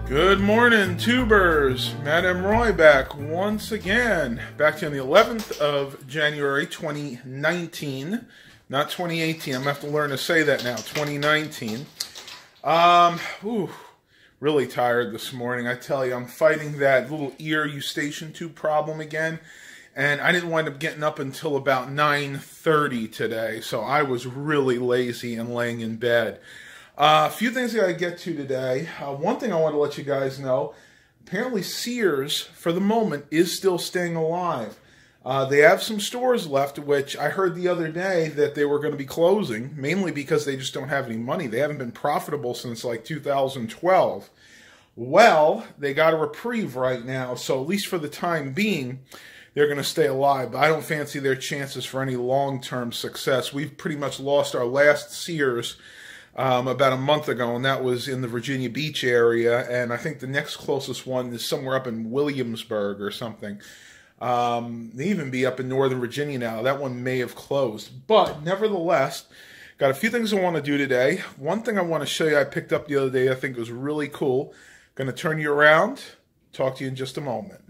Good morning, tubers. Madam Roy back once again. Back to you on the 11th of January, 2019. Not 2018. I'm going to have to learn to say that now. 2019. Really tired this morning. I tell you, I'm fighting that little ear eustachian tube problem again. And I didn't wind up getting up until about 9:30 today. So I was really lazy and laying in bed. A few things I got to get to today. One thing I want to let you guys know, apparently Sears, for the moment, is still staying alive. They have some stores left, which I heard the other day that they were going to be closing, mainly because they just don't have any money. They haven't been profitable since like 2012. Well, they got a reprieve right now, so at least for the time being, they're going to stay alive. But I don't fancy their chances for any long-term success. We've pretty much lost our last Sears about a month ago, and that was in the Virginia Beach area, and I think the next closest one is somewhere up in Williamsburg or something. They even be up in Northern Virginia now. That one may have closed. But nevertheless, got a few things I want to do today. One thing I want to show you I picked up the other day I think was really cool. Going to turn you around, talk to you in just a moment.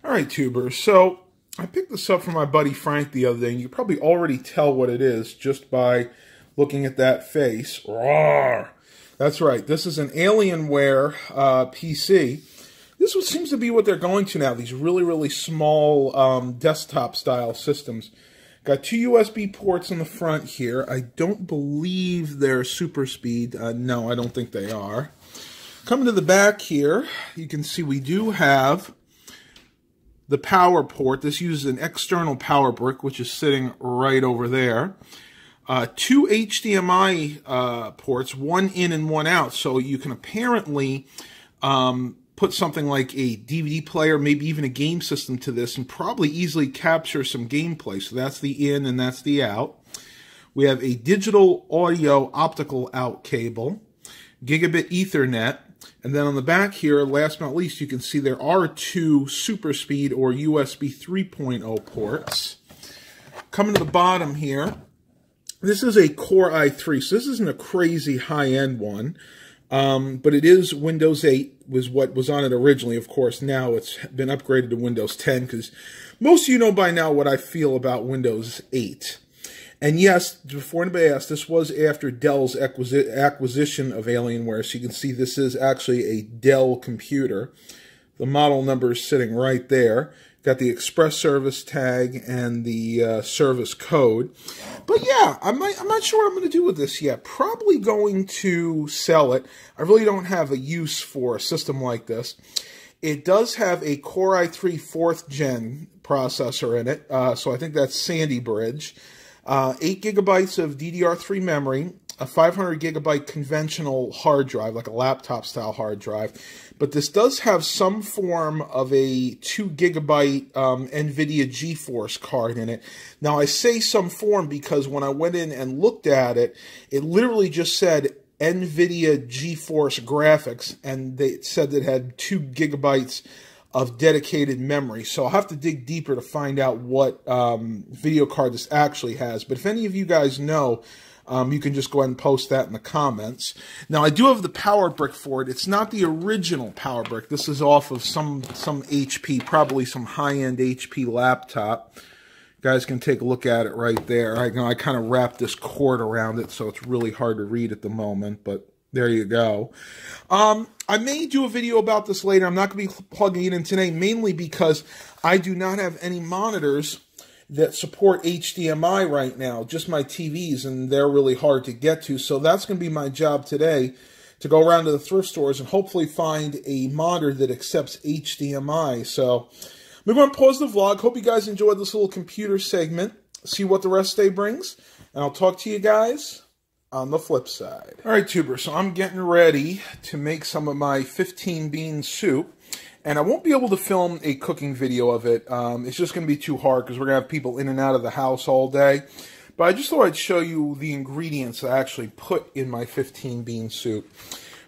All right, tubers, so I picked this up from my buddy Frank the other day, and you can probably already tell what it is just by looking at that face. Roar. That's right. This is an Alienware PC. This seems to be what they're going to now, these really, really small desktop-style systems. Got two USB ports in the front here. I don't believe they're super speed. No, I don't think they are. Coming to the back here, you can see we do have the power port. This uses an external power brick, which is sitting right over there. Two HDMI ports, one in and one out, so you can apparently put something like a DVD player, maybe even a game system to this, and probably easily capture some gameplay. So that's the in and that's the out. We have a digital audio optical out cable, gigabit Ethernet, and then on the back here, last but not least, you can see there are two super speed or USB 3.0 ports. Coming to the bottom here, this is a Core i3, so this isn't a crazy high-end one, but it is Windows 8 was what was on it originally. Of course, now it's been upgraded to Windows 10, because most of you know by now what I feel about Windows 8. And yes, before anybody asks, this was after Dell's acquisition of Alienware, so you can see this is actually a Dell computer. The model number is sitting right there. Got the express service tag and the service code. But yeah, I'm not sure what I'm going to do with this yet. Probably going to sell it. I really don't have a use for a system like this. It does have a Core i3 4th Gen processor in it, so I think that's Sandy Bridge. 8 gigabytes of DDR3 memory, a 500 gigabyte conventional hard drive, like a laptop style hard drive. But this does have some form of a 2 gigabyte NVIDIA GeForce card in it. Now I say some form because when I went in and looked at it, it literally just said NVIDIA GeForce graphics, and they said that it had 2 gigabytes of dedicated memory. So I'll have to dig deeper to find out what video card this actually has. But if any of you guys know, you can just go ahead and post that in the comments. Now, I do have the power brick for it. It's not the original power brick. This is off of some HP, probably some high-end HP laptop. You guys can take a look at it right there. I kind of wrapped this cord around it, so it's really hard to read at the moment, but there you go. I may do a video about this later. I'm not going to be plugging it in today, mainly because I do not have any monitors that support HDMI right now, just my TVs, and they're really hard to get to. So that's going to be my job today, to go around to the thrift stores and hopefully find a monitor that accepts HDMI. So I'm going to pause the vlog. Hope you guys enjoyed this little computer segment. See what the rest of the day brings, and I'll talk to you guys on the flip side. All right, tubers, so I'm getting ready to make some of my 15 bean soup, and I won't be able to film a cooking video of it. It's just going to be too hard because we're going to have people in and out of the house all day. But I just thought I'd show you the ingredients I actually put in my 15 bean soup.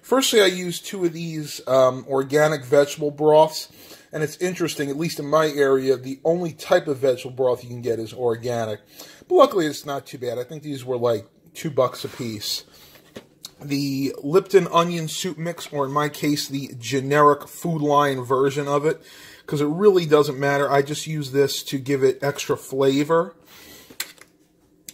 Firstly, I used 2 of these organic vegetable broths. And it's interesting, at least in my area, the only type of vegetable broth you can get is organic. But luckily, it's not too bad. I think these were like $2 a piece. the Lipton onion soup mix, or in my case, the generic Food Lion version of it, because it really doesn't matter. I just use this to give it extra flavor.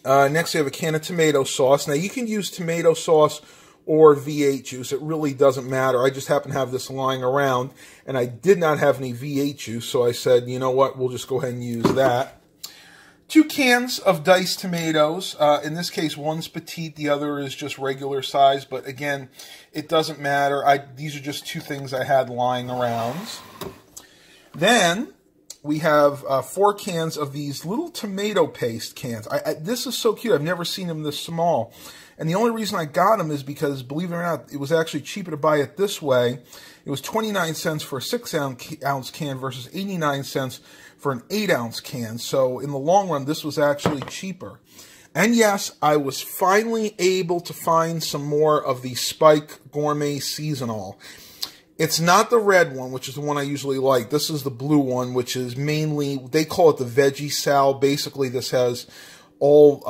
Next, I have a can of tomato sauce. Now, you can use tomato sauce or V8 juice. It really doesn't matter. I just happen to have this lying around, and I did not have any V8 juice, so I said, you know what, we'll just go ahead and use that. 2 cans of diced tomatoes. In this case, one's petite, the other is just regular size, but again, it doesn't matter. These are just 2 things I had lying around. Then we have 4 cans of these little tomato paste cans. This is so cute. I've never seen them this small. And the only reason I got them is because, believe it or not, it was actually cheaper to buy it this way. It was 29 cents for a 6-ounce can versus 89 cents for an 8-ounce can. So in the long run, this was actually cheaper. And yes, I was finally able to find some more of the Spike Gourmet Seasonal. It's not the red one, which is the one I usually like. This is the blue one, which is mainly, they call it the Veggie Sal. Basically, this has all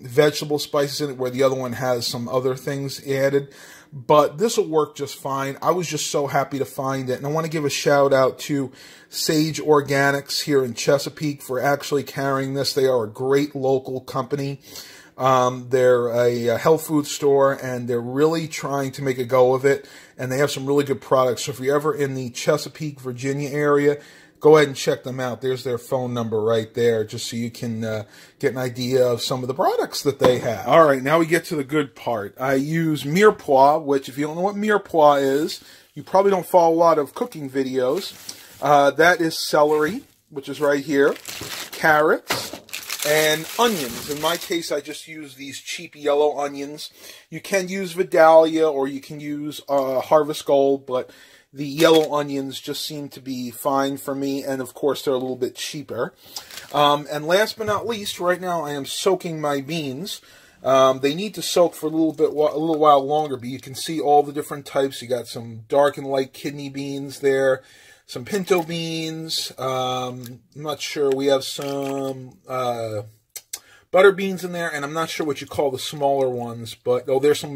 vegetable spices in it, where the other one has some other things added. But this will work just fine. I was just so happy to find it. And I want to give a shout out to Sage Organics here in Chesapeake for actually carrying this. They are a great local company. They're a health food store, and they're really trying to make a go of it. And they have some really good products. So if you're ever in the Chesapeake, Virginia area, go ahead and check them out. There's their phone number right there, just so you can get an idea of some of the products that they have. All right, now we get to the good part. I use mirepoix, which, if you don't know what mirepoix is, you probably don't follow a lot of cooking videos. That is celery, which is right here, carrots, and onions. In my case, I just use these cheap yellow onions. You can use Vidalia, or you can use Harvest Gold, but the yellow onions just seem to be fine for me, and of course they're a little bit cheaper. And last but not least, right now I am soaking my beans. They need to soak for a little while longer, but you can see all the different types. You got some dark and light kidney beans there, some pinto beans. I'm not sure. We have some butter beans in there, and I'm not sure what you call the smaller ones, but there are some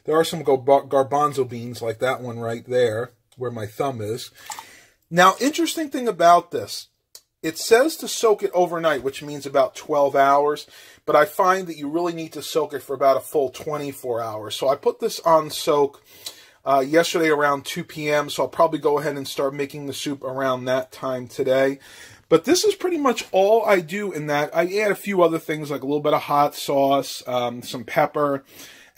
garbanzo beans like that one right there, where my thumb is. Now, interesting thing about this, it says to soak it overnight, which means about 12 hours, but I find that you really need to soak it for about a full 24 hours. So I put this on soak yesterday around 2 p.m., so I'll probably go ahead and start making the soup around that time today. But this is pretty much all I do in that. I add a few other things, like a little bit of hot sauce, some pepper,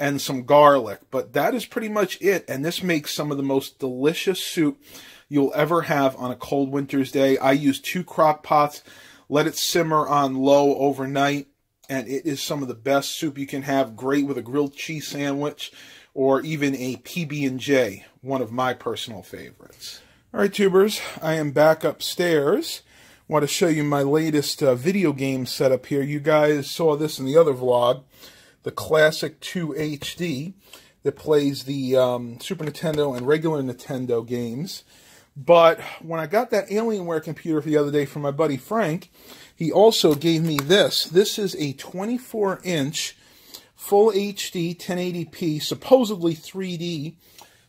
and some garlic, but that is pretty much it. And this makes some of the most delicious soup you'll ever have on a cold winter's day. I use 2 crock pots, let it simmer on low overnight, and it is some of the best soup you can have. Great with a grilled cheese sandwich or even a PB&J, one of my personal favorites. All right, tubers, I am back upstairs. I want to show you my latest video game setup here. You guys saw this in the other vlog, the Classic 2 HD that plays the Super Nintendo and regular Nintendo games. But when I got that Alienware computer the other day from my buddy Frank, he also gave me this. This is a 24-inch full HD 1080p, supposedly 3D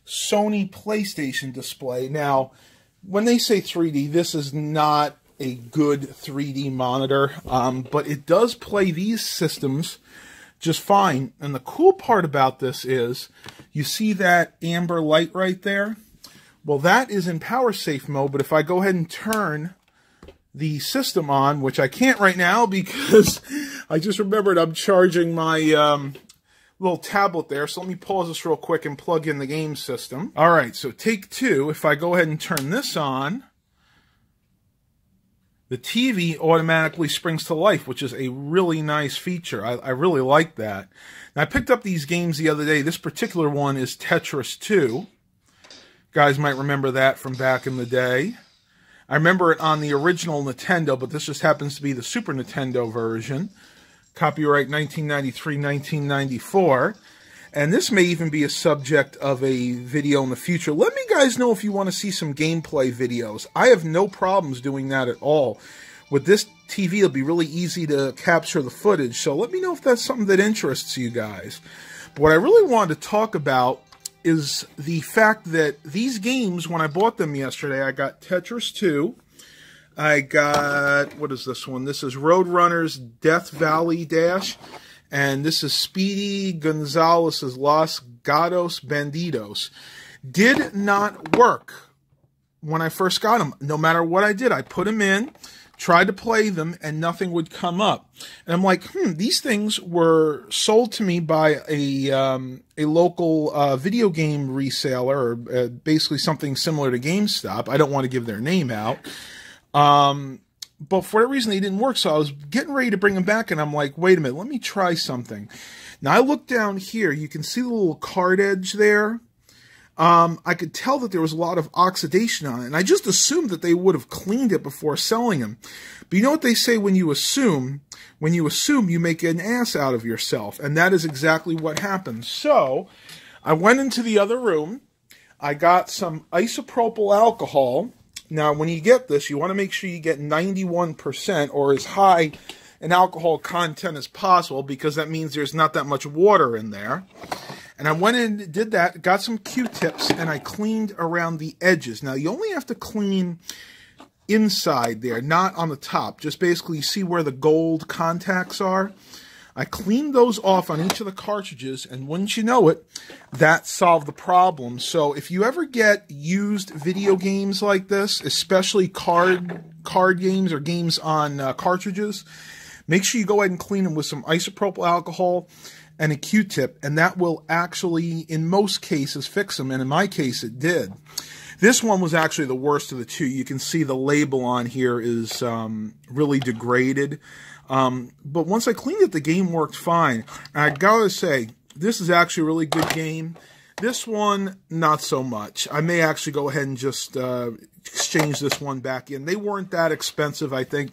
Sony PlayStation display. Now, when they say 3D, this is not a good 3D monitor, but it does play these systems just fine. And the cool part about this is, you see that amber light right there? Well, that is in power safe mode, but if I go ahead and turn the system on, which I can't right now because I just remembered I'm charging my little tablet there, so let me pause this real quick and plug in the game system. All right, so take 2. If I go ahead and turn this on, the TV automatically springs to life, which is a really nice feature. I really like that. Now, I picked up these games the other day. This particular one is Tetris 2. Guys might remember that from back in the day. I remember it on the original Nintendo, but this just happens to be the Super Nintendo version. Copyright 1993-1994. And this may even be a subject of a video in the future. Let me guys know if you want to see some gameplay videos. I have no problems doing that at all. With this TV, it'll be really easy to capture the footage. So let me know if that's something that interests you guys. But what I really wanted to talk about is the fact that these games, when I bought them yesterday, I got Tetris 2. I got, what is this one? This is Roadrunner's Death Valley Dash. And this is Speedy Gonzalez's Los Gatos Bandidos. Did not work when I first got them. No matter what I did, I put them in, tried to play them, and nothing would come up. And I'm like, these things were sold to me by a local video game reseller, or basically something similar to GameStop. I don't want to give their name out. But for whatever reason, they didn't work, so I was getting ready to bring them back, and I'm like, wait a minute, let me try something. Now, I look down here. You can see the little card edge there. I could tell that there was a lot of oxidation on it, and I just assumed that they would have cleaned it before selling them. But you know what they say when you assume? When you assume, you make an ass out of yourself, and that is exactly what happened. So, I went into the other room. I got some isopropyl alcohol. Now, when you get this, you want to make sure you get 91% or as high an alcohol content as possible, because that means there's not that much water in there. And I went in and did that, got some Q-tips, and I cleaned around the edges. Now, you only have to clean inside there, not on the top. Just basically, you see where the gold contacts are? I cleaned those off on each of the cartridges, and wouldn't you know it, that solved the problem. So if you ever get used video games like this, especially card games or games on cartridges, make sure you go ahead and clean them with some isopropyl alcohol and a Q-tip, and that will actually, in most cases, fix them, and in my case, it did. This one was actually the worst of the two. You can see the label on here is really degraded. But once I cleaned it, the game worked fine. And I gotta say, this is actually a really good game. This one, not so much. I may actually go ahead and just exchange this one back in. They weren't that expensive, I think.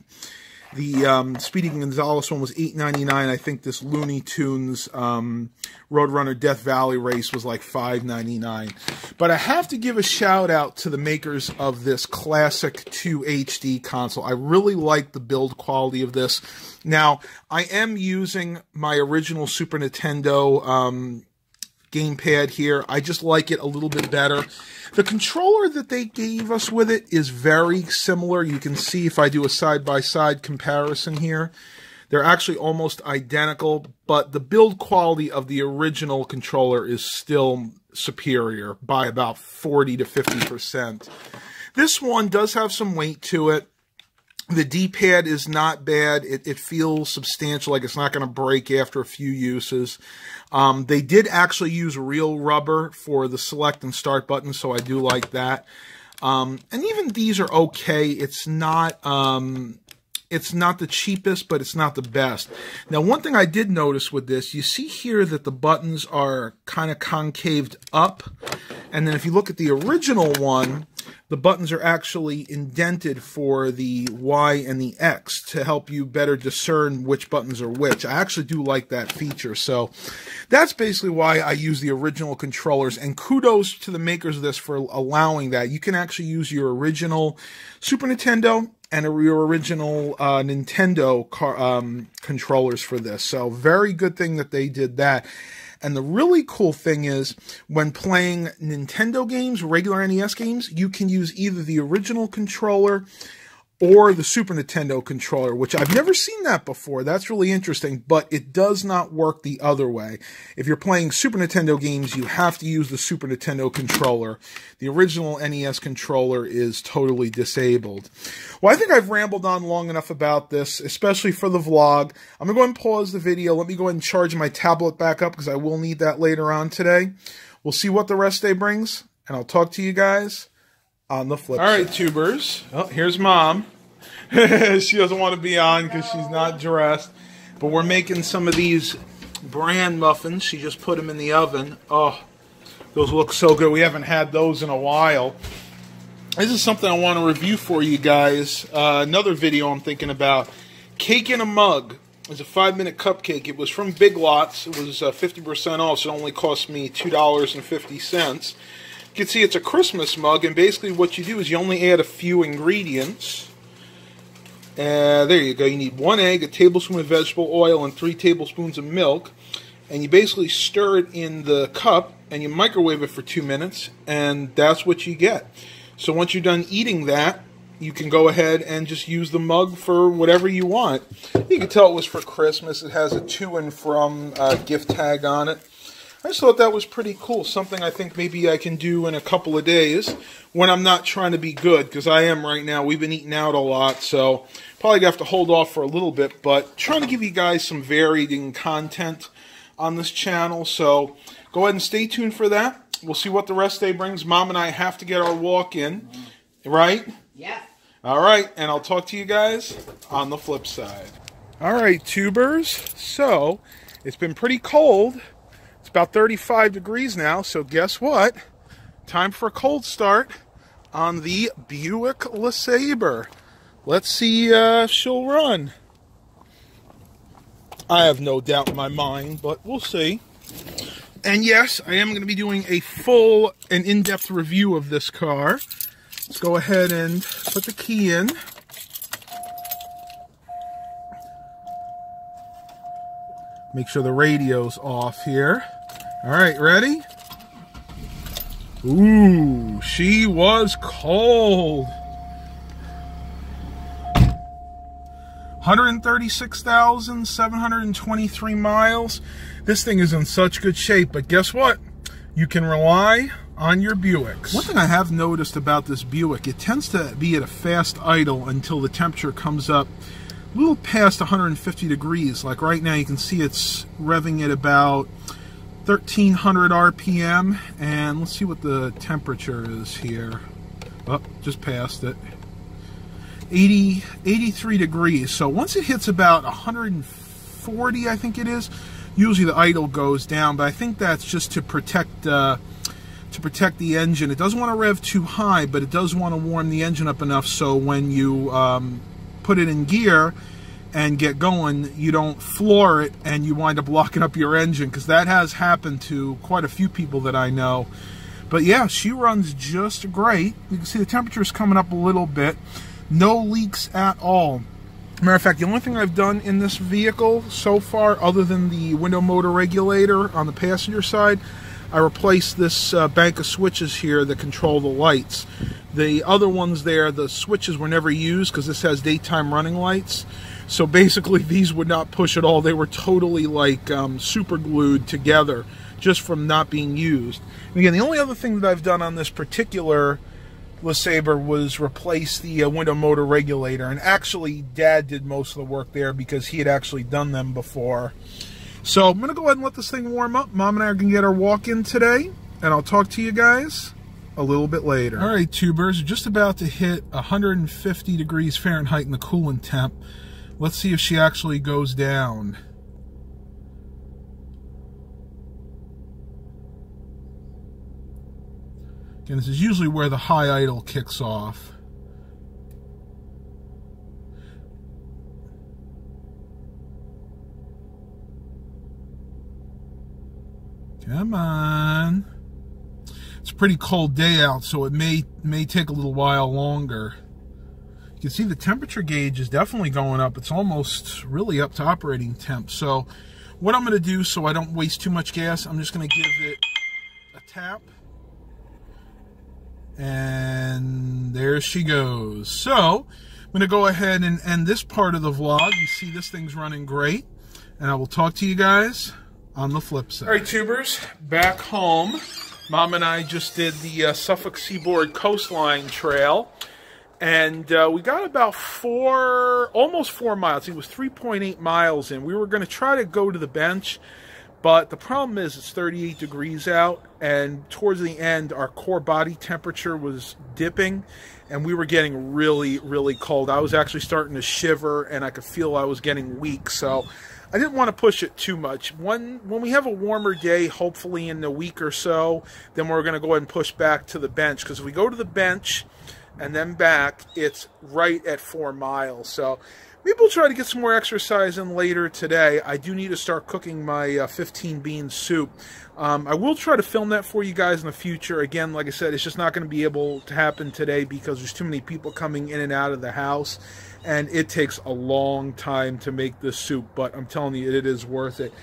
The Speedy Gonzalez one was $8.99. I think this Looney Tunes Roadrunner Death Valley race was like $5.99. But I have to give a shout out to the makers of this Classic 2 HD console. I really like the build quality of this. Now, I am using my original Super Nintendo gamepad here. I just like it a little bit better. The controller that they gave us with it is very similar. You can see if I do a side-by-side comparison here, they're actually almost identical, but the build quality of the original controller is still superior by about 40 to 50%. This one does have some weight to it. The D-pad is not bad. It feels substantial, like it's not going to break after a few uses. They did actually use real rubber for the select and start buttons, so I do like that. And even these are okay. It's not the cheapest, but it's not the best. Now, one thing I did notice with this, you see here that the buttons are kind of concaved up. And then if you look at the original one, the buttons are actually indented for the Y and the X to help you better discern which buttons are which. I actually do like that feature. So that's basically why I use the original controllers. And kudos to the makers of this for allowing that. You can actually use your original Super Nintendo and your original Nintendo controllers for this. So very good thing that they did that. And the really cool thing is, when playing Nintendo games, regular NES games, you can use either the original controller or the Super Nintendo controller, which I've never seen that before. That's really interesting, but it does not work the other way. If you're playing Super Nintendo games, you have to use the Super Nintendo controller. The original NES controller is totally disabled. Well, I think I've rambled on long enough about this, especially for the vlog. I'm going to go ahead and pause the video. Let me go ahead and charge my tablet back up, because I will need that later on today. We'll see what the rest day brings, and I'll talk to you guys on the flip. All right, tubers. Oh, here's Mom. She doesn't want to be on because she's not dressed. But we're making some of these bran muffins. She just put them in the oven. Oh, those look so good. We haven't had those in a while. This is something I want to review for you guys. Another video I'm thinking about. Cake in a Mug. It's a 5-minute cupcake. It was from Big Lots. It was 50% off, so it only cost me $2.50. You can see it's a Christmas mug, and basically what you do is you only add a few ingredients. There you go. You need 1 egg, a tablespoon of vegetable oil, and 3 tablespoons of milk. and you basically stir it in the cup, and you microwave it for 2 minutes, and that's what you get. So once you're done eating that, you can go ahead and just use the mug for whatever you want. You can tell it was for Christmas. It has a to and from gift tag on it. I just thought that was pretty cool. Something I think maybe I can do in a couple of days when I'm not trying to be good, because I am right now. We've been eating out a lot, so probably have to hold off for a little bit, but trying to give you guys some varying content on this channel. So go ahead and stay tuned for that. We'll see what the rest of the day brings. Mom and I have to get our walk in, right? Yeah. All right, and I'll talk to you guys on the flip side. All right, tubers. So it's been pretty cold. It's about 35 degrees now, so guess what? Time for a cold start on the Buick LeSabre. Let's see if she'll run. I have no doubt in my mind, but we'll see. And yes, I am going to be doing a full and in-depth review of this car. Let's go ahead and put the key in. Make sure the radio's off here. All right, ready? Ooh, she was cold. 136,723 miles. This thing is in such good shape, but guess what? You can rely on your Buicks. One thing I have noticed about this Buick, it tends to be at a fast idle until the temperature comes up a little past 150 degrees. Like right now, you can see it's revving at about 1,300 RPM, and let's see what the temperature is here. Oh, just passed it. 83 degrees. So once it hits about 140, I think it is, usually the idle goes down. But I think that's just to protect the engine. It doesn't want to rev too high, but it does want to warm the engine up enough so when you put it in gear and get going, you don't floor it and you wind up locking up your engine, because that has happened to quite a few people that I know. But yeah, she runs just great. You can see the temperature is coming up a little bit. No leaks at all. Matter of fact, the only thing I've done in this vehicle so far, other than the window motor regulator on the passenger side, I replaced this bank of switches here that control the lights. The other ones there, the switches were never used because this has daytime running lights. So basically these would not push at all. They were totally like super glued together just from not being used. And again, the only other thing that I've done on this particular LeSabre was replace the window motor regulator. And actually Dad did most of the work there because he had actually done them before. So I'm going to go ahead and let this thing warm up. Mom and I are going to get our walk in today, and I'll talk to you guys a little bit later. All right, tubers, just about to hit 150 degrees Fahrenheit in the coolant temp. Let's see if she actually goes down. Again, this is usually where the high idle kicks off. Come on. It's a pretty cold day out, so it may take a little while longer. You can see the temperature gauge is definitely going up. It's almost really up to operating temp. So what I'm going to do, so I don't waste too much gas, I'm just going to give it a tap. And there she goes. So I'm going to go ahead and end this part of the vlog. You see this thing's running great. And I will talk to you guys on the flip side. All right, tubers, back home. Mom and I just did the Suffolk Seaboard Coastline Trail. And we got about almost 4 miles. I think it was 3.8 miles in. We were going to try to go to the bench, but the problem is it's 38 degrees out, and towards the end, our core body temperature was dipping, and we were getting really, really cold. I was actually starting to shiver, and I could feel I was getting weak, so I didn't want to push it too much. When we have a warmer day, hopefully in a week or so, then we're going to go ahead and push back to the bench, because if we go to the bench and then back, it's right at 4 miles. So maybe we'll try to get some more exercise in later today. I do need to start cooking my 15 bean soup. I will try to film that for you guys in the future. Again, like I said, it's just not going to be able to happen today because there's too many people coming in and out of the house, and it takes a long time to make this soup, but I'm telling you, it is worth it.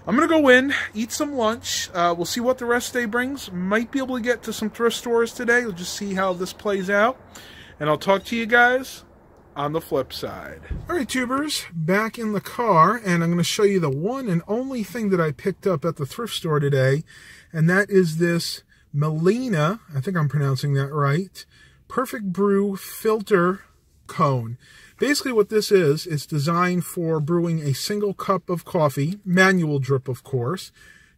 I'm going to go in, eat some lunch. We'll see what the rest of the day brings. Might be able to get to some thrift stores today. We'll just see how this plays out. And I'll talk to you guys on the flip side. All right, tubers, back in the car, and I'm going to show you the one and only thing that I picked up at the thrift store today, and that is this Melina, I think I'm pronouncing that right, Perfect Brew Filter Cone. Basically what this is, it's designed for brewing a single cup of coffee, manual drip of course.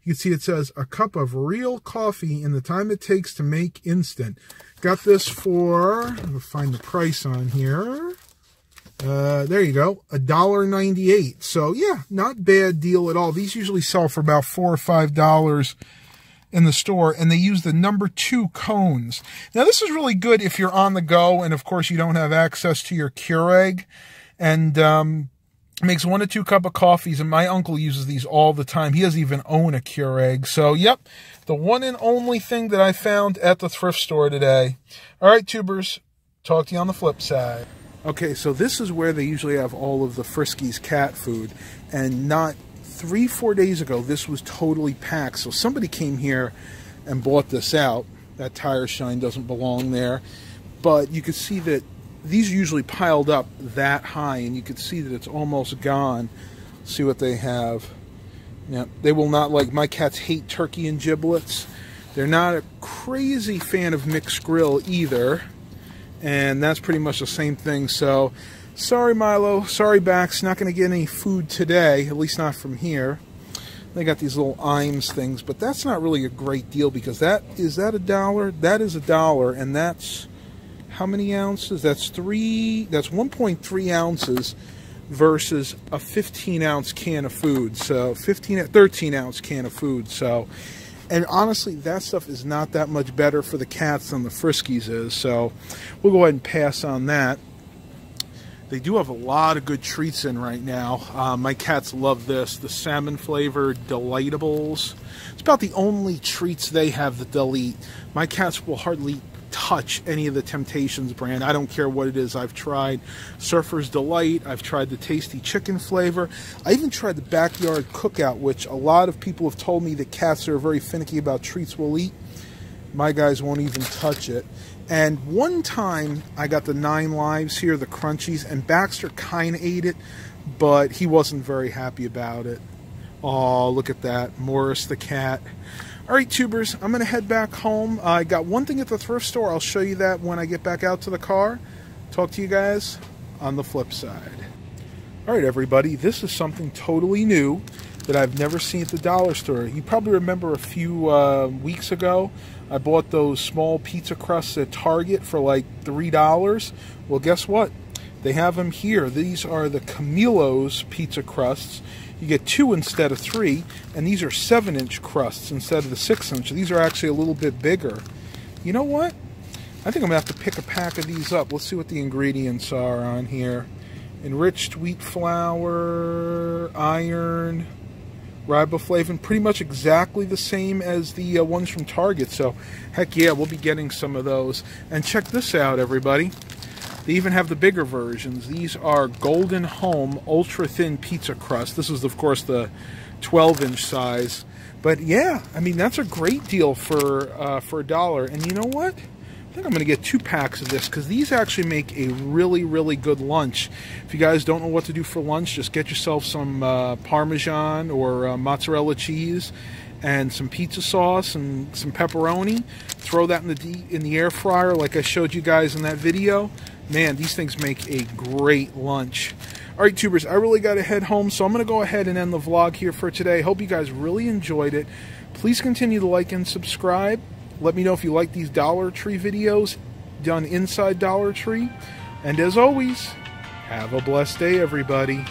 You can see it says a cup of real coffee in the time it takes to make instant. Got this for, I'm going to find the price on here. There you go, $1.98. So yeah, not bad deal at all. These usually sell for about $4 or $5 in the store, and they use the #2 cones. Now this is really good if you're on the go, and of course you don't have access to your Keurig, and makes 1 to 2 cup of coffees, and my uncle uses these all the time. He doesn't even own a Keurig. So yep, the one and only thing that I found at the thrift store today. All right, tubers, talk to you on the flip side. Okay, so this is where they usually have all of the Friskies cat food, and not 3-4 days ago, this was totally packed. So somebody came here and bought this out. That tire shine doesn't belong there. But you could see that these are usually piled up that high, and you could see that it's almost gone. See what they have. Yeah, they will not like, my cats hate turkey and giblets. They're not a crazy fan of mixed grill either. And that's pretty much the same thing. So sorry, Milo. Sorry, Bax. Not going to get any food today, at least not from here. They got these little Imes things, but that's not really a great deal because is that $1? That is $1, and that's how many ounces? That's 1.3 ounces versus a 15-ounce can of food. So 13-ounce can of food. So, and honestly, that stuff is not that much better for the cats than the Friskies is. So we'll go ahead and pass on that. They do have a lot of good treats in right now. My cats love this, the salmon-flavored Delitables. It's about the only treats they have that they'll eat. My cats will hardly touch any of the Temptations brand. I don't care what it is. I've tried Surfer's Delight. I've tried the Tasty Chicken flavor. I even tried the Backyard Cookout, which a lot of people have told me that cats are very finicky about treats will eat. My guys won't even touch it. And one time, I got the 9 Lives here, the Crunchies, and Baxter kind of ate it, but he wasn't very happy about it. Oh, look at that. Morris the cat. All right, tubers, I'm going to head back home. I got one thing at the thrift store. I'll show you that when I get back out to the car. Talk to you guys on the flip side. All right, everybody, this is something totally new that I've never seen at the dollar store. You probably remember a few weeks ago, I bought those small pizza crusts at Target for like $3. Well, guess what? They have them here. These are the Camilo's pizza crusts. You get 2 instead of 3, and these are 7-inch crusts instead of the 6-inch. These are actually a little bit bigger. You know what? I think I'm going to have to pick a pack of these up. Let's see what the ingredients are on here. Enriched wheat flour, iron, riboflavin, pretty much exactly the same as the ones from Target. So, heck yeah, we'll be getting some of those. And check this out, everybody. They even have the bigger versions. These are Golden Home Ultra Thin Pizza Crust. This is, of course, the 12-inch size. But yeah, I mean, that's a great deal for $1. And you know what? I think I'm going to get 2 packs of this because these actually make a really, really good lunch. If you guys don't know what to do for lunch, just get yourself some Parmesan or mozzarella cheese and some pizza sauce and some pepperoni. Throw that in the air fryer like I showed you guys in that video. Man, these things make a great lunch. All right, tubers, I really got to head home, so I'm going to go ahead and end the vlog here for today. Hope you guys really enjoyed it. Please continue to like and subscribe. Let me know if you like these Dollar Tree videos done inside Dollar Tree. And as always, have a blessed day, everybody.